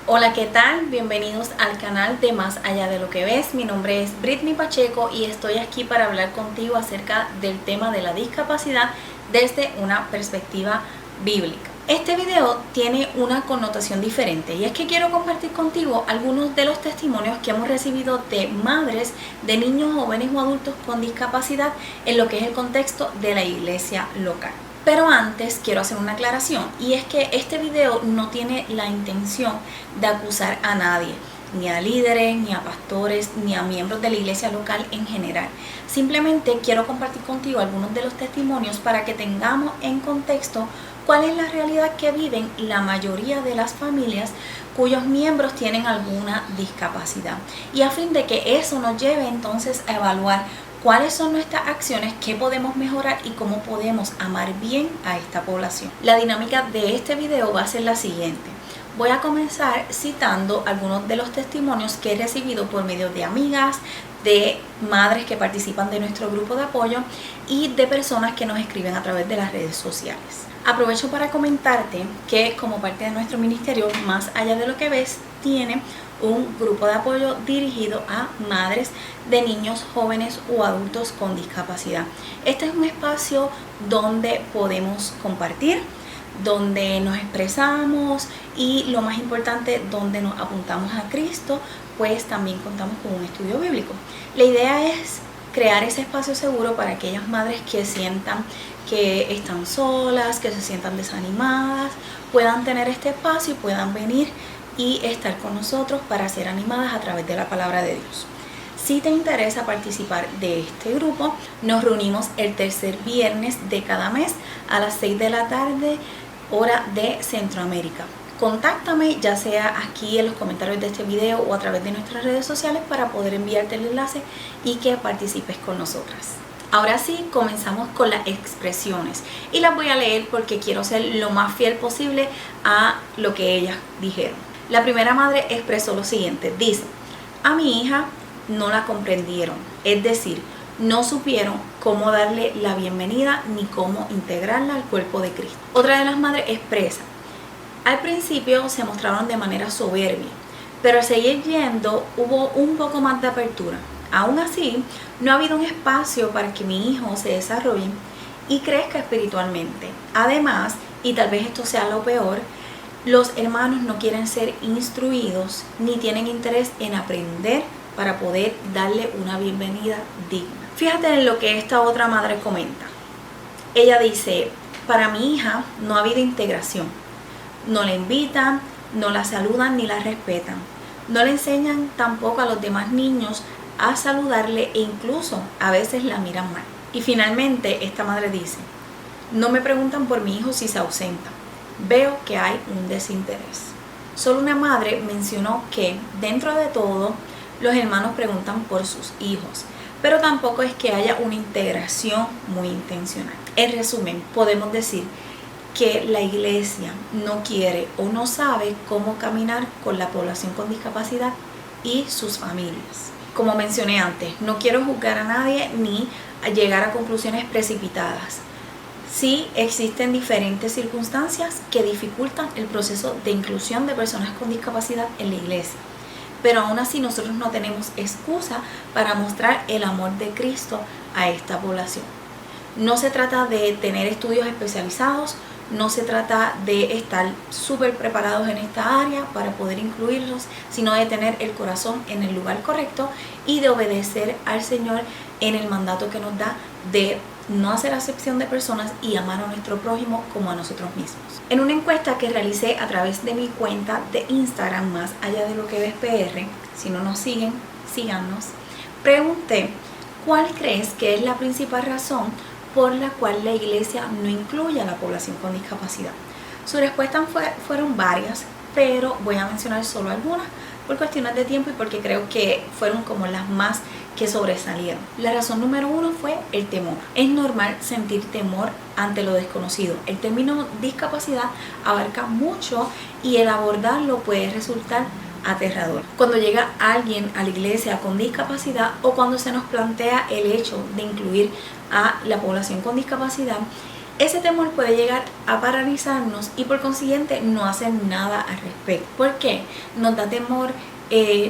Hola, ¿qué tal? Bienvenidos al canal de Más Allá de lo que Ves. Mi nombre es Britney Pacheco y estoy aquí para hablar contigo acerca del tema de la discapacidad desde una perspectiva bíblica. Este video tiene una connotación diferente y es que quiero compartir contigo algunos de los testimonios que hemos recibido de madres de niños, jóvenes o adultos con discapacidad en lo que es el contexto de la iglesia local. Pero antes quiero hacer una aclaración, y es que este video no tiene la intención de acusar a nadie, ni a líderes, ni a pastores, ni a miembros de la iglesia local en general. Simplemente quiero compartir contigo algunos de los testimonios para que tengamos en contexto cuál es la realidad que viven la mayoría de las familias cuyos miembros tienen alguna discapacidad, y a fin de que eso nos lleve entonces a evaluar cuáles son nuestras acciones, qué podemos mejorar y cómo podemos amar bien a esta población. La dinámica de este video va a ser la siguiente. Voy a comenzar citando algunos de los testimonios que he recibido por medio de amigas, de madres que participan de nuestro grupo de apoyo y de personas que nos escriben a través de las redes sociales. Aprovecho para comentarte que como parte de nuestro ministerio, Más Allá de lo que Ves, tiene un grupo de apoyo dirigido a madres de niños, jóvenes o adultos con discapacidad. Este es un espacio donde podemos compartir, donde nos expresamos y lo más importante, donde nos apuntamos a Cristo, pues también contamos con un estudio bíblico. La idea es crear ese espacio seguro para aquellas madres que sientan que están solas, que se sientan desanimadas, puedan tener este espacio y puedan venir y estar con nosotros para ser animadas a través de la palabra de Dios. Si te interesa participar de este grupo, nos reunimos el tercer viernes de cada mes a las 6 de la tarde, hora de Centroamérica. Contáctame ya sea aquí en los comentarios de este video o a través de nuestras redes sociales para poder enviarte el enlace y que participes con nosotras. Ahora sí, comenzamos con las expresiones y las voy a leer porque quiero ser lo más fiel posible a lo que ellas dijeron. La primera madre expresó lo siguiente, dice: a mi hija no la comprendieron, es decir, no supieron cómo darle la bienvenida ni cómo integrarla al cuerpo de Cristo. Otra de las madres expresa: al principio se mostraron de manera soberbia, pero al seguir yendo hubo un poco más de apertura. Aún así, no ha habido un espacio para que mi hijo se desarrolle y crezca espiritualmente. Además, y tal vez esto sea lo peor, los hermanos no quieren ser instruidos ni tienen interés en aprender para poder darle una bienvenida digna. Fíjate en lo que esta otra madre comenta. Ella dice: para mi hija no ha habido integración. No la invitan, no la saludan ni la respetan. No le enseñan tampoco a los demás niños a saludarle e incluso a veces la miran mal. Y finalmente esta madre dice: no me preguntan por mi hijo si se ausenta. Veo que hay un desinterés. Solo una madre mencionó que dentro de todo los hermanos preguntan por sus hijos, pero tampoco es que haya una integración muy intencional. En resumen, podemos decir que la iglesia no quiere o no sabe cómo caminar con la población con discapacidad y sus familias. Como mencioné antes, no quiero juzgar a nadie ni llegar a conclusiones precipitadas. Sí existen diferentes circunstancias que dificultan el proceso de inclusión de personas con discapacidad en la iglesia, pero aún así nosotros no tenemos excusa para mostrar el amor de Cristo a esta población. No se trata de tener estudios especializados, no se trata de estar súper preparados en esta área para poder incluirlos, sino de tener el corazón en el lugar correcto y de obedecer al Señor en el mandato que nos da de no hacer acepción de personas y amar a nuestro prójimo como a nosotros mismos. En una encuesta que realicé a través de mi cuenta de Instagram, Más Allá de lo que Ves PR, si no nos siguen, síganos, pregunté: ¿cuál crees que es la principal razón por la cual la iglesia no incluye a la población con discapacidad? Sus respuestas fueron varias, pero voy a mencionar solo algunas por cuestiones de tiempo y porque creo que fueron como las más que sobresalieron. La razón número 1 fue el temor. Es normal sentir temor ante lo desconocido. El término discapacidad abarca mucho y el abordarlo puede resultar aterrador. Cuando llega alguien a la iglesia con discapacidad o cuando se nos plantea el hecho de incluir a la población con discapacidad, ese temor puede llegar a paralizarnos y por consiguiente no hacer nada al respecto. ¿Por qué? Nos da temor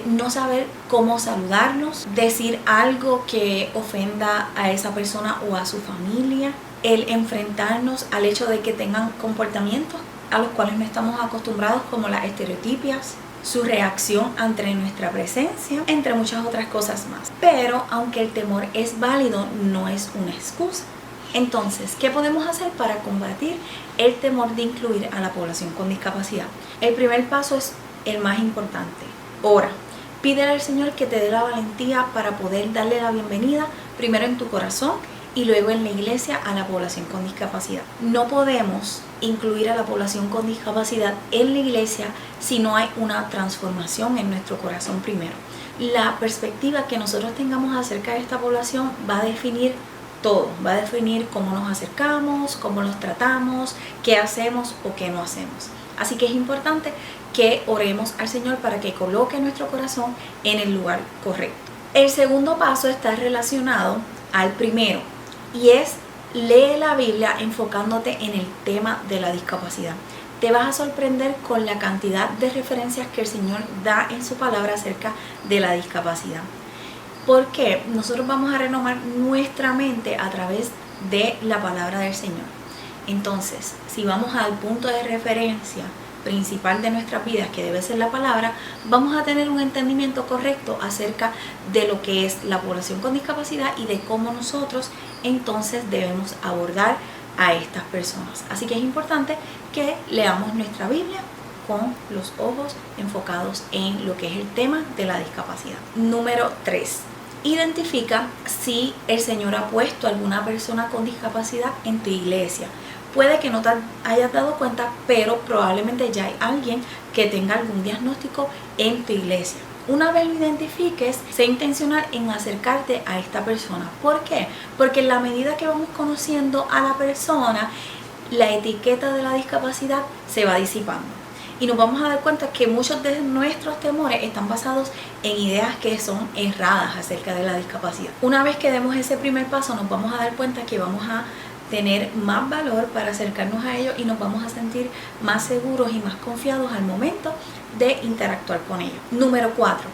no saber cómo saludarlos, decir algo que ofenda a esa persona o a su familia, el enfrentarnos al hecho de que tengan comportamientos a los cuales no estamos acostumbrados, como las estereotipias, su reacción ante nuestra presencia, entre muchas otras cosas más. Pero aunque el temor es válido, no es una excusa. Entonces, ¿qué podemos hacer para combatir el temor de incluir a la población con discapacidad? El primer paso es el más importante. Ora. Pídele al Señor que te dé la valentía para poder darle la bienvenida, primero en tu corazón y luego en la iglesia, a la población con discapacidad. No podemos incluir a la población con discapacidad en la iglesia si no hay una transformación en nuestro corazón primero. La perspectiva que nosotros tengamos acerca de esta población va a definir todo, va a definir cómo nos acercamos, cómo los tratamos, qué hacemos o qué no hacemos. Así que es importante que oremos al Señor para que coloque nuestro corazón en el lugar correcto. El segundo paso está relacionado al primero y es: lee la Biblia enfocándote en el tema de la discapacidad. Te vas a sorprender con la cantidad de referencias que el Señor da en su palabra acerca de la discapacidad. Porque nosotros vamos a renovar nuestra mente a través de la palabra del Señor. Entonces, si vamos al punto de referencia principal de nuestras vidas, que debe ser la palabra, vamos a tener un entendimiento correcto acerca de lo que es la población con discapacidad y de cómo nosotros entonces debemos abordar a estas personas. Así que es importante que leamos nuestra Biblia con los ojos enfocados en lo que es el tema de la discapacidad. Número 3. Identifica si el Señor ha puesto a alguna persona con discapacidad en tu iglesia. Puede que no te hayas dado cuenta, pero probablemente ya hay alguien que tenga algún diagnóstico en tu iglesia. Una vez lo identifiques, sé intencional en acercarte a esta persona. ¿Por qué? Porque en la medida que vamos conociendo a la persona, la etiqueta de la discapacidad se va disipando. Y nos vamos a dar cuenta que muchos de nuestros temores están basados en ideas que son erradas acerca de la discapacidad. Una vez que demos ese primer paso, nos vamos a dar cuenta que vamos a tener más valor para acercarnos a ellos y nos vamos a sentir más seguros y más confiados al momento de interactuar con ellos. Número 4.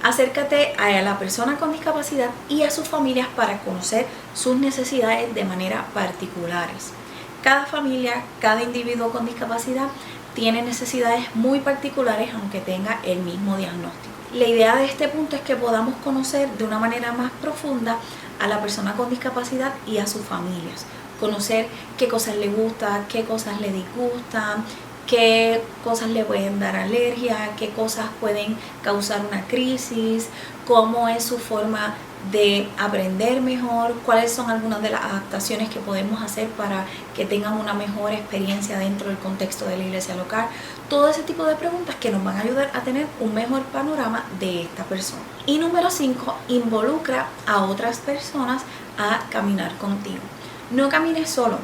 Acércate a la persona con discapacidad y a sus familias para conocer sus necesidades de manera particulares. Cada familia, cada individuo con discapacidad tiene necesidades muy particulares aunque tenga el mismo diagnóstico. La idea de este punto es que podamos conocer de una manera más profunda a la persona con discapacidad y a sus familias. Conocer qué cosas le gustan, qué cosas le disgustan, qué cosas le pueden dar alergia, qué cosas pueden causar una crisis, cómo es su forma de aprender mejor, cuáles son algunas de las adaptaciones que podemos hacer para que tengan una mejor experiencia dentro del contexto de la iglesia local. Todo ese tipo de preguntas que nos van a ayudar a tener un mejor panorama de esta persona. Y número 5, involucra a otras personas a caminar contigo. No camines solo.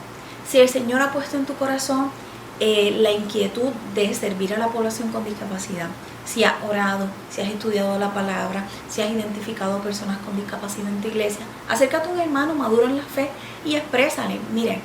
Si el Señor ha puesto en tu corazón la inquietud de servir a la población con discapacidad, si has orado, si has estudiado la palabra, si has identificado personas con discapacidad en tu iglesia, acércate a un hermano maduro en la fe y exprésale: miren,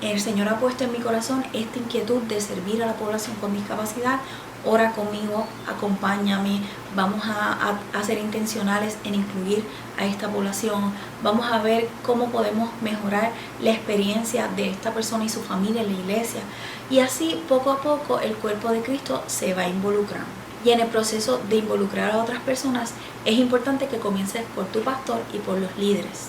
el Señor ha puesto en mi corazón esta inquietud de servir a la población con discapacidad, ora conmigo, acompáñame, vamos a ser intencionales en incluir a esta población, vamos a ver cómo podemos mejorar la experiencia de esta persona y su familia en la iglesia. Y así poco a poco el cuerpo de Cristo se va involucrando. Y en el proceso de involucrar a otras personas es importante que comiences por tu pastor y por los líderes,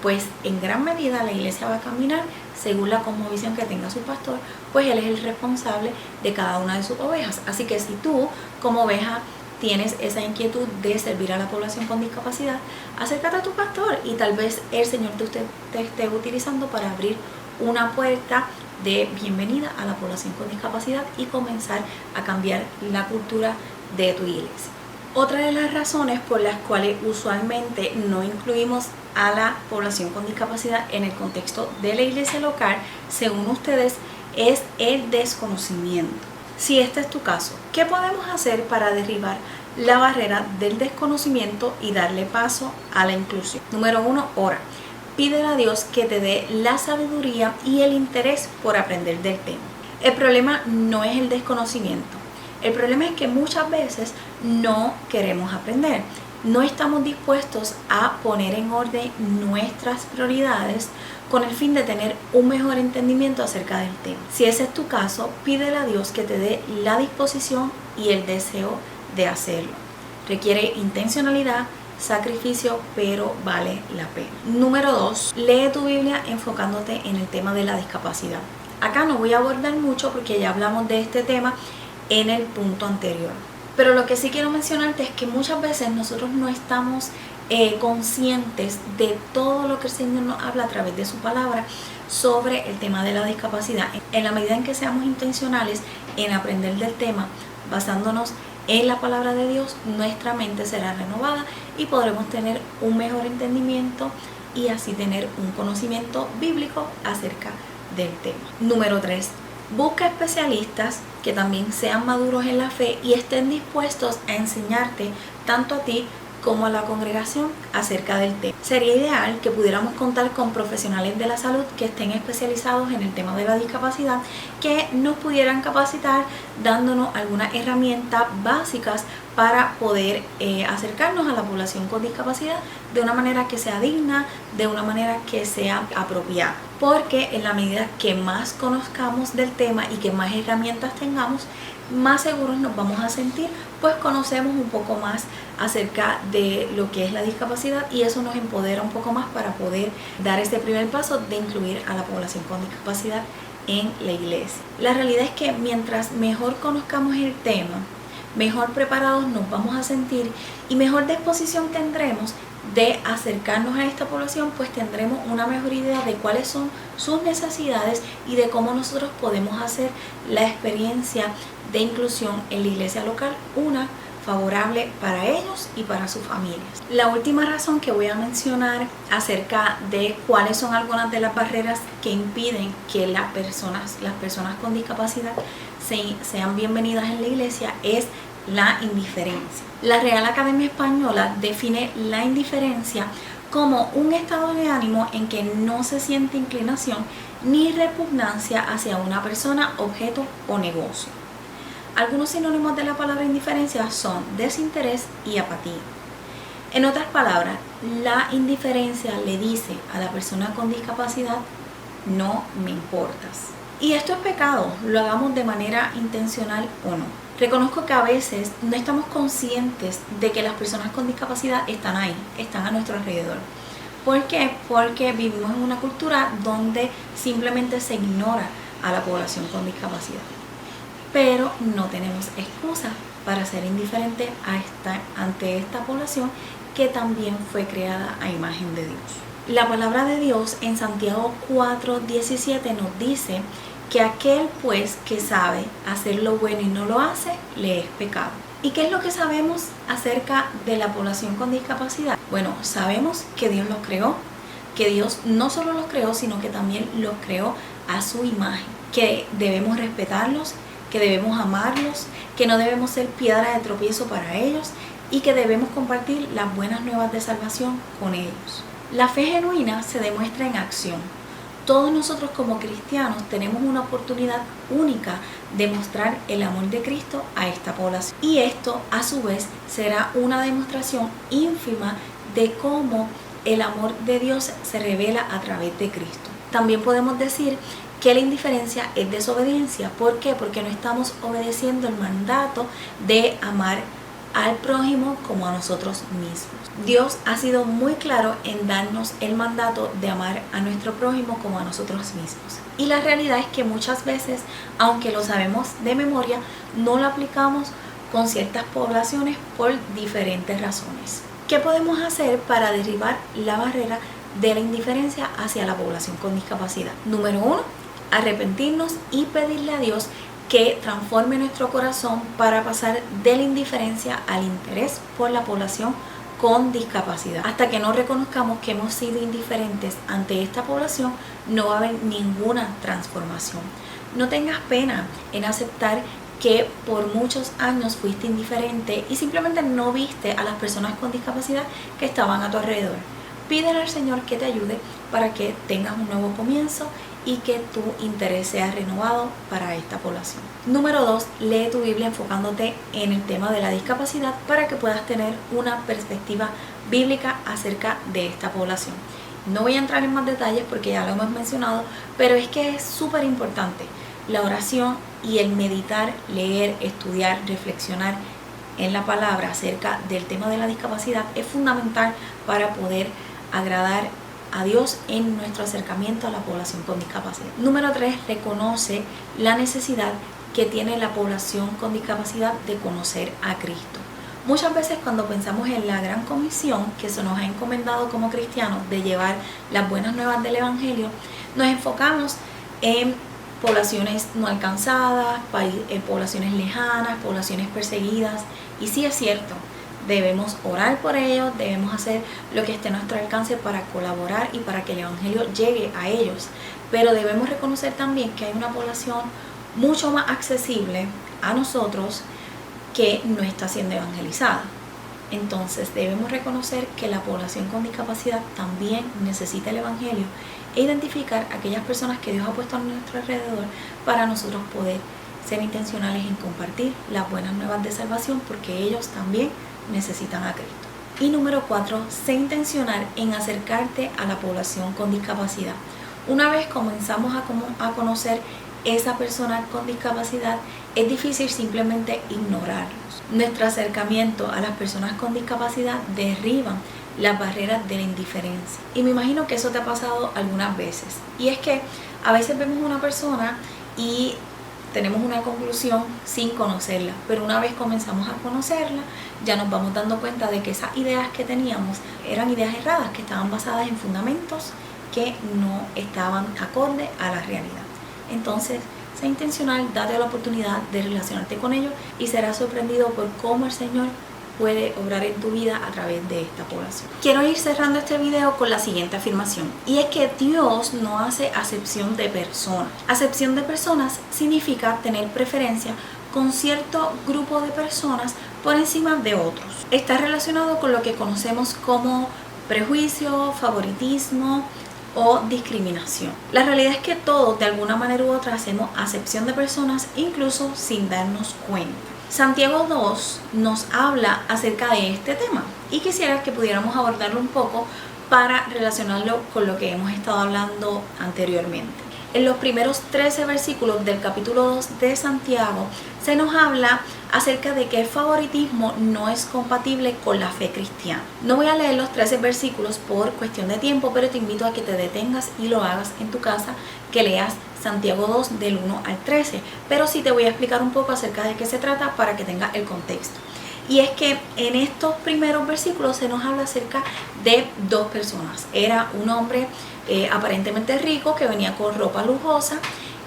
pues en gran medida la iglesia va a caminar según la cosmovisión que tenga su pastor, pues él es el responsable de cada una de sus ovejas. Así que si tú como oveja tienes esa inquietud de servir a la población con discapacidad, acércate a tu pastor y tal vez el Señor te esté utilizando para abrir una puerta de bienvenida a la población con discapacidad y comenzar a cambiar la cultura de tu iglesia. Otra de las razones por las cuales usualmente no incluimos a la población con discapacidad en el contexto de la iglesia local, según ustedes, es el desconocimiento. Si este es tu caso, ¿qué podemos hacer para derribar la barrera del desconocimiento y darle paso a la inclusión? Número 1, ora. pídele a Dios que te dé la sabiduría y el interés por aprender del tema. El problema no es el desconocimiento. El problema es que muchas veces no queremos aprender. No estamos dispuestos a poner en orden nuestras prioridades con el fin de tener un mejor entendimiento acerca del tema. Si ese es tu caso, pídele a Dios que te dé la disposición y el deseo de hacerlo. Requiere intencionalidad, sacrificio, pero vale la pena. Número 2, lee tu Biblia enfocándote en el tema de la discapacidad. Acá no voy a abordar mucho porque ya hablamos de este tema en el punto anterior. Pero lo que sí quiero mencionarte es que muchas veces nosotros no estamos conscientes de todo lo que el Señor nos habla a través de su palabra sobre el tema de la discapacidad. En la medida en que seamos intencionales en aprender del tema, basándonos en la palabra de Dios, nuestra mente será renovada y podremos tener un mejor entendimiento y así tener un conocimiento bíblico acerca del tema. Número 3. Busca especialistas que también sean maduros en la fe y estén dispuestos a enseñarte tanto a ti como a la congregación acerca del tema. Sería ideal que pudiéramos contar con profesionales de la salud que estén especializados en el tema de la discapacidad, que nos pudieran capacitar dándonos algunas herramientas básicas para poder acercarnos a la población con discapacidad de una manera que sea digna, de una manera que sea apropiada. Porque en la medida que más conozcamos del tema y que más herramientas tengamos, más seguros nos vamos a sentir, pues conocemos un poco más acerca de lo que es la discapacidad y eso nos empodera un poco más para poder dar este primer paso de incluir a la población con discapacidad en la iglesia. La realidad es que mientras mejor conozcamos el tema, mejor preparados nos vamos a sentir y mejor disposición tendremos de acercarnos a esta población, pues tendremos una mejor idea de cuáles son sus necesidades y de cómo nosotros podemos hacer la experiencia de inclusión en la iglesia local una favorable para ellos y para sus familias. La última razón que voy a mencionar acerca de cuáles son algunas de las barreras que impiden que las personas con discapacidad sean bienvenidas en la iglesia es la indiferencia. La Real Academia Española define la indiferencia como un estado de ánimo en que no se siente inclinación ni repugnancia hacia una persona, objeto o negocio. Algunos sinónimos de la palabra indiferencia son desinterés y apatía. En otras palabras, la indiferencia le dice a la persona con discapacidad: no me importas. Y esto es pecado, lo hagamos de manera intencional o no. Reconozco que a veces no estamos conscientes de que las personas con discapacidad están ahí, están a nuestro alrededor. ¿Por qué? Porque vivimos en una cultura donde simplemente se ignora a la población con discapacidad. Pero no tenemos excusa para ser indiferentes ante esta población que también fue creada a imagen de Dios. La palabra de Dios en Santiago 4:17 nos dice que aquel pues que sabe hacer lo bueno y no lo hace, le es pecado. ¿Y qué es lo que sabemos acerca de la población con discapacidad? Bueno, sabemos que Dios los creó, que Dios no solo los creó, sino que también los creó a su imagen, que debemos respetarlos, que debemos amarlos, que no debemos ser piedra de tropiezo para ellos y que debemos compartir las buenas nuevas de salvación con ellos. La fe genuina se demuestra en acción. Todos nosotros como cristianos tenemos una oportunidad única de mostrar el amor de Cristo a esta población. Y esto, a su vez, será una demostración ínfima de cómo el amor de Dios se revela a través de Cristo. También podemos decir que la indiferencia es desobediencia. ¿Por qué? Porque no estamos obedeciendo el mandato de amar al prójimo como a nosotros mismos. Dios ha sido muy claro en darnos el mandato de amar a nuestro prójimo como a nosotros mismos. Y la realidad es que muchas veces, aunque lo sabemos de memoria, no lo aplicamos con ciertas poblaciones por diferentes razones. ¿Qué podemos hacer para derribar la barrera de la indiferencia hacia la población con discapacidad? Número 1, arrepentirnos y pedirle a Dios que transforme nuestro corazón para pasar de la indiferencia al interés por la población con discapacidad. Hasta que no reconozcamos que hemos sido indiferentes ante esta población, no va a haber ninguna transformación. No tengas pena en aceptar que por muchos años fuiste indiferente y simplemente no viste a las personas con discapacidad que estaban a tu alrededor. pídele al Señor que te ayude para que tengas un nuevo comienzo y que tu interés sea renovado para esta población. Número 2, lee tu Biblia enfocándote en el tema de la discapacidad para que puedas tener una perspectiva bíblica acerca de esta población. No voy a entrar en más detalles porque ya lo hemos mencionado, pero es que es súper importante la oración y el meditar, leer, estudiar, reflexionar en la palabra acerca del tema de la discapacidad es fundamental para poder agradar a Dios en nuestro acercamiento a la población con discapacidad. Número 3, reconoce la necesidad que tiene la población con discapacidad de conocer a Cristo. Muchas veces cuando pensamos en la gran comisión que se nos ha encomendado como cristianos de llevar las buenas nuevas del Evangelio, nos enfocamos en poblaciones no alcanzadas, poblaciones lejanas, poblaciones perseguidas, y sí es cierto, debemos orar por ellos, debemos hacer lo que esté a nuestro alcance para colaborar y para que el Evangelio llegue a ellos, pero debemos reconocer también que hay una población mucho más accesible a nosotros que no está siendo evangelizada. Entonces debemos reconocer que la población con discapacidad también necesita el Evangelio e identificar aquellas personas que Dios ha puesto a nuestro alrededor para nosotros poder ser intencionales en compartir las buenas nuevas de salvación, porque ellos también necesitan a Cristo. Y número 4, sé intencional en acercarte a la población con discapacidad. Una vez comenzamos a conocer esa persona con discapacidad, es difícil simplemente ignorarlos. Nuestro acercamiento a las personas con discapacidad derriban las barreras de la indiferencia. Y me imagino que eso te ha pasado algunas veces. Y es que a veces vemos una persona y tenemos una conclusión sin conocerla, pero una vez comenzamos a conocerla, ya nos vamos dando cuenta de que esas ideas que teníamos eran ideas erradas, que estaban basadas en fundamentos que no estaban acorde a la realidad. Entonces, sé intencional, date la oportunidad de relacionarte con ellos y serás sorprendido por cómo el Señor puede obrar en tu vida a través de esta población. Quiero ir cerrando este video con la siguiente afirmación, y es que Dios no hace acepción de personas. Acepción de personas significa tener preferencia con cierto grupo de personas por encima de otros. Está relacionado con lo que conocemos como prejuicio, favoritismo o discriminación. La realidad es que todos, de alguna manera u otra, hacemos acepción de personas incluso sin darnos cuenta. Santiago 2 nos habla acerca de este tema y quisiera que pudiéramos abordarlo un poco para relacionarlo con lo que hemos estado hablando anteriormente. En los primeros 13 versículos del capítulo 2 de Santiago se nos habla acerca de que el favoritismo no es compatible con la fe cristiana. No voy a leer los 13 versículos por cuestión de tiempo, pero te invito a que te detengas y lo hagas en tu casa, que leas Santiago 2 del 1 al 13, pero sí te voy a explicar un poco acerca de qué se trata para que tengas el contexto. Y es que en estos primeros versículos se nos habla acerca de dos personas. Era un hombre aparentemente rico que venía con ropa lujosa,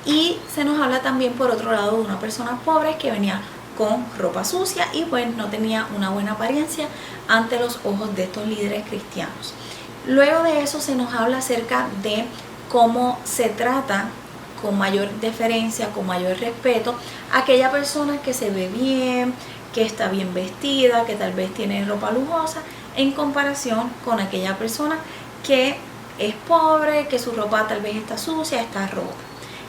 y se nos habla también por otro lado de una persona pobre que venía con ropa sucia y pues no tenía una buena apariencia ante los ojos de estos líderes cristianos. Luego de eso se nos habla acerca de cómo se trata con mayor deferencia, con mayor respeto, a aquella persona que se ve bien, que está bien vestida, que tal vez tiene ropa lujosa, en comparación con aquella persona que es pobre, que su ropa tal vez está sucia, está rota.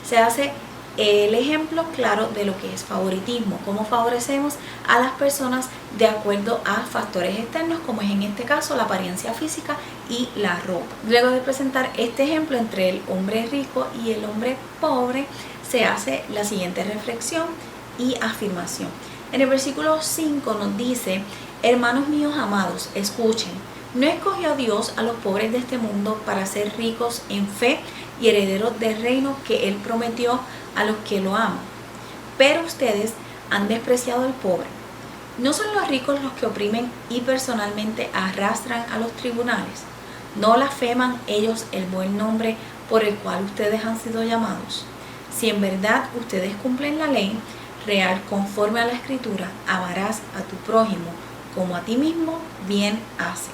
Se hace el ejemplo claro de lo que es favoritismo, cómo favorecemos a las personas de acuerdo a factores externos, como es en este caso la apariencia física y la ropa. Luego de presentar este ejemplo entre el hombre rico y el hombre pobre, se hace la siguiente reflexión y afirmación. En el versículo 5 nos dice: hermanos míos amados, escuchen, ¿no escogió Dios a los pobres de este mundo para ser ricos en fe y herederos del reino que Él prometió a los que lo aman? Pero ustedes han despreciado al pobre. ¿No son los ricos los que oprimen y personalmente arrastran a los tribunales? ¿No blasfeman ellos el buen nombre por el cual ustedes han sido llamados? Si en verdad ustedes cumplen la ley real conforme a la Escritura, amarás a tu prójimo como a ti mismo, bien hacen.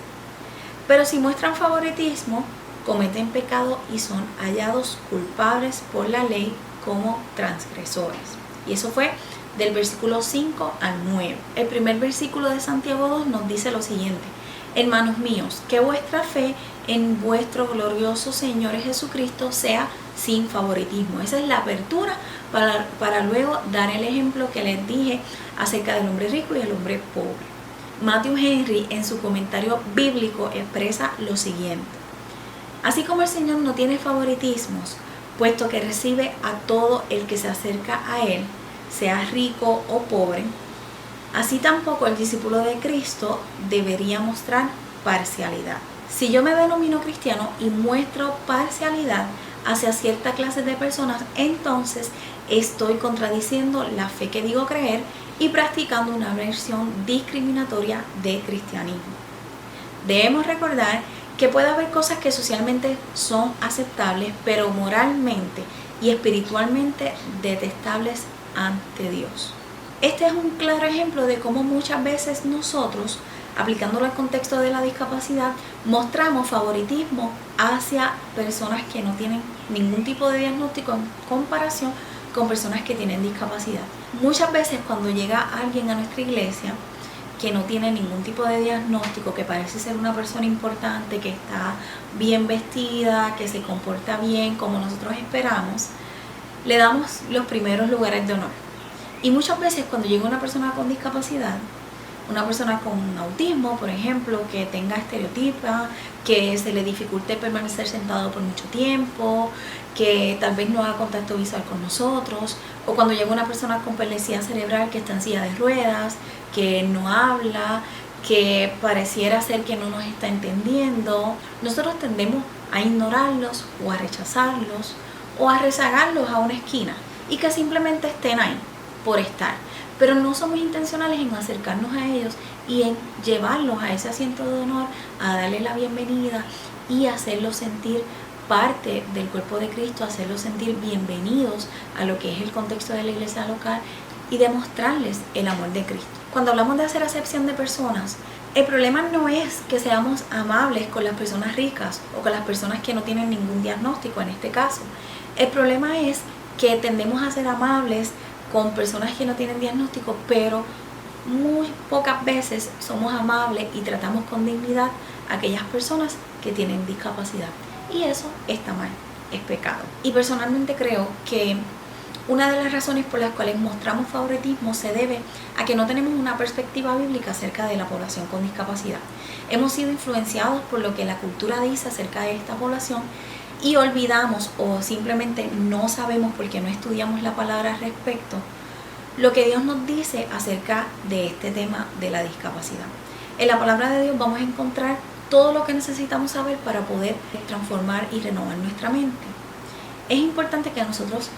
Pero si muestran favoritismo, cometen pecado y son hallados culpables por la ley como transgresores. Y eso fue del versículo 5 al 9. El primer versículo de Santiago 2 nos dice lo siguiente: Hermanos míos, que vuestra fe en vuestro glorioso Señor Jesucristo sea sin favoritismo. Esa es la apertura para luego dar el ejemplo que les dije acerca del hombre rico y el hombre pobre. Matthew Henry en su comentario bíblico expresa lo siguiente: así como el Señor no tiene favoritismos, puesto que recibe a todo el que se acerca a Él, sea rico o pobre, así tampoco el discípulo de Cristo debería mostrar parcialidad. Si yo me denomino cristiano y muestro parcialidad hacia cierta clase de personas, entonces estoy contradiciendo la fe que digo creer y practicando una versión discriminatoria de cristianismo. Debemos recordar que puede haber cosas que socialmente son aceptables, pero moralmente y espiritualmente detestables ante Dios. Este es un claro ejemplo de cómo muchas veces nosotros, aplicándolo al contexto de la discapacidad, mostramos favoritismo hacia personas que no tienen ningún tipo de diagnóstico en comparación con personas que tienen discapacidad. Muchas veces cuando llega alguien a nuestra iglesia que no tiene ningún tipo de diagnóstico, que parece ser una persona importante, que está bien vestida, que se comporta bien como nosotros esperamos, le damos los primeros lugares de honor. Y muchas veces cuando llega una persona con discapacidad, una persona con autismo, por ejemplo, que tenga estereotipa, que se le dificulte permanecer sentado por mucho tiempo, que tal vez no haga contacto visual con nosotros, o cuando llega una persona con paralisia cerebral que está en silla de ruedas, que no habla, que pareciera ser que no nos está entendiendo, nosotros tendemos a ignorarlos o a rechazarlos o a rezagarlos a una esquina y que simplemente estén ahí por estar. Pero no somos intencionales en acercarnos a ellos y en llevarlos a ese asiento de honor, a darles la bienvenida y hacerlos sentir parte del cuerpo de Cristo, hacerlos sentir bienvenidos a lo que es el contexto de la iglesia local y demostrarles el amor de Cristo. Cuando hablamos de hacer acepción de personas, el problema no es que seamos amables con las personas ricas o con las personas que no tienen ningún diagnóstico en este caso. El problema es que tendemos a ser amables con personas que no tienen diagnóstico, pero muy pocas veces somos amables y tratamos con dignidad a aquellas personas que tienen discapacidad. Y eso está mal, es pecado. Y personalmente creo que una de las razones por las cuales mostramos favoritismo se debe a que no tenemos una perspectiva bíblica acerca de la población con discapacidad. Hemos sido influenciados por lo que la cultura dice acerca de esta población y olvidamos o simplemente no sabemos porque no estudiamos la palabra al respecto lo que Dios nos dice acerca de este tema de la discapacidad. En la palabra de Dios vamos a encontrar todo lo que necesitamos saber para poder transformar y renovar nuestra mente. Es importante que nosotros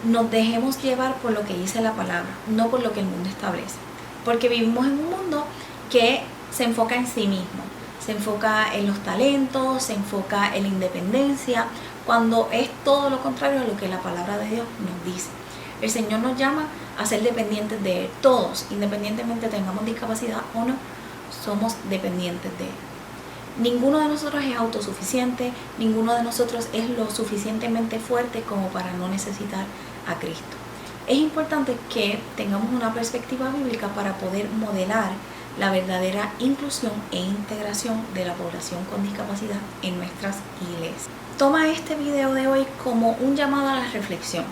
nos dejemos llevar por lo que dice la palabra, no por lo que el mundo establece, porque vivimos en un mundo que se enfoca en sí mismo, se enfoca en los talentos, se enfoca en la independencia, cuando es todo lo contrario a lo que la palabra de Dios nos dice. El Señor nos llama a ser dependientes de Él, todos, independientemente tengamos discapacidad o no, somos dependientes de Él. Ninguno de nosotros es autosuficiente, ninguno de nosotros es lo suficientemente fuerte como para no necesitar a Cristo. Es importante que tengamos una perspectiva bíblica para poder modelar la verdadera inclusión e integración de la población con discapacidad en nuestras iglesias. Toma este video de hoy como un llamado a la reflexión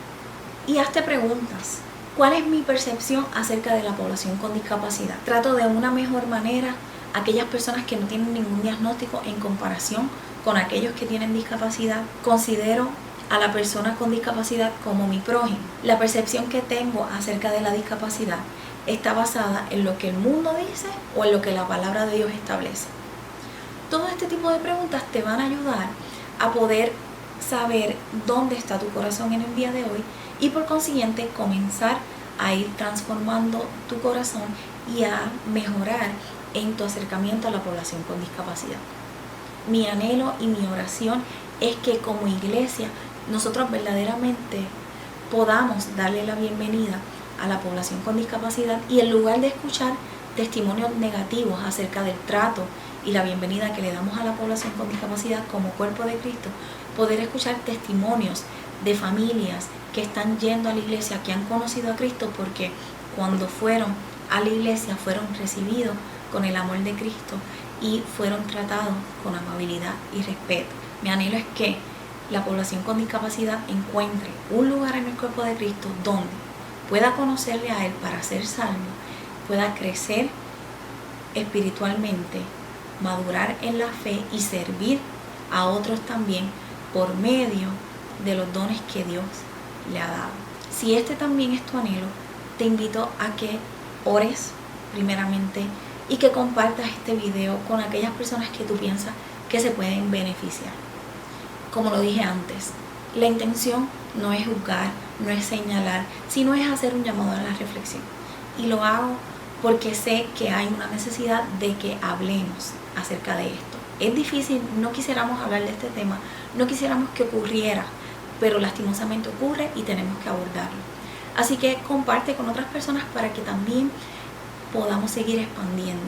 y hazte preguntas. ¿Cuál es mi percepción acerca de la población con discapacidad? ¿Trato de una mejor manera a aquellas personas que no tienen ningún diagnóstico en comparación con aquellos que tienen discapacidad? ¿Considero a la persona con discapacidad como mi prójimo? La percepción que tengo acerca de la discapacidad está basada en lo que el mundo dice o en lo que la palabra de Dios establece. Todo este tipo de preguntas te van a ayudar a poder saber dónde está tu corazón en el día de hoy y por consiguiente comenzar a ir transformando tu corazón y a mejorar en tu acercamiento a la población con discapacidad. Mi anhelo y mi oración es que como iglesia nosotros verdaderamente podamos darle la bienvenida a la población con discapacidad y en lugar de escuchar testimonios negativos acerca del trato y la bienvenida que le damos a la población con discapacidad como cuerpo de Cristo, poder escuchar testimonios de familias que están yendo a la iglesia, que han conocido a Cristo porque cuando fueron a la iglesia fueron recibidos con el amor de Cristo y fueron tratados con amabilidad y respeto. Mi anhelo es que la población con discapacidad encuentre un lugar en el cuerpo de Cristo donde pueda conocerle a Él para ser salvo, pueda crecer espiritualmente, madurar en la fe y servir a otros también por medio de los dones que Dios le ha dado. Si este también es tu anhelo, te invito a que ores primeramente y que compartas este video con aquellas personas que tú piensas que se pueden beneficiar. Como lo dije antes, la intención no es juzgar, no es señalar, sino es hacer un llamado a la reflexión. Y lo hago porque sé que hay una necesidad de que hablemos acerca de esto. Es difícil, no quisiéramos hablar de este tema, no quisiéramos que ocurriera, pero lastimosamente ocurre y tenemos que abordarlo. Así que comparte con otras personas para que también podamos seguir expandiendo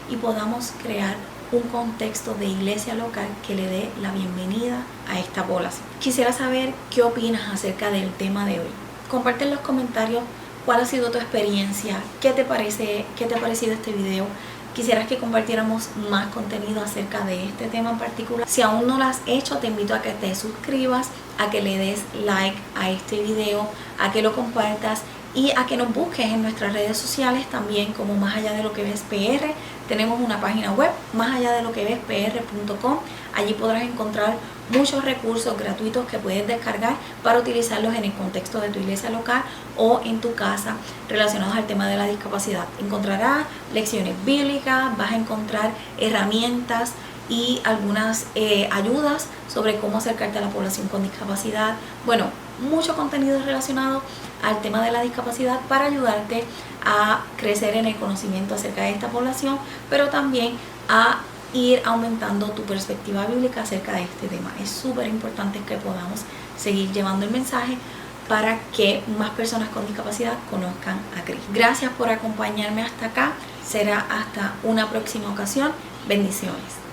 y podamos crear un contexto de iglesia local que le dé la bienvenida a esta población. Quisiera saber qué opinas acerca del tema de hoy. Comparte en los comentarios cuál ha sido tu experiencia, qué te ha parecido este video. Quisieras que compartiéramos más contenido acerca de este tema en particular. Si aún no lo has hecho, te invito a que te suscribas, a que le des like a este video, a que lo compartas y a que nos busques en nuestras redes sociales también como Más Allá de lo que Ves PR. Tenemos una página web, másalladelokevespr.com. Allí podrás encontrar muchos recursos gratuitos que puedes descargar para utilizarlos en el contexto de tu iglesia local o en tu casa relacionados al tema de la discapacidad. Encontrarás lecciones bíblicas, vas a encontrar herramientas y algunas ayudas sobre cómo acercarte a la población con discapacidad. Bueno, mucho contenido relacionado al tema de la discapacidad para ayudarte a crecer en el conocimiento acerca de esta población, pero también a ir aumentando tu perspectiva bíblica acerca de este tema. Es súper importante que podamos seguir llevando el mensaje para que más personas con discapacidad conozcan a Cristo. Gracias por acompañarme hasta acá. Será hasta una próxima ocasión. Bendiciones.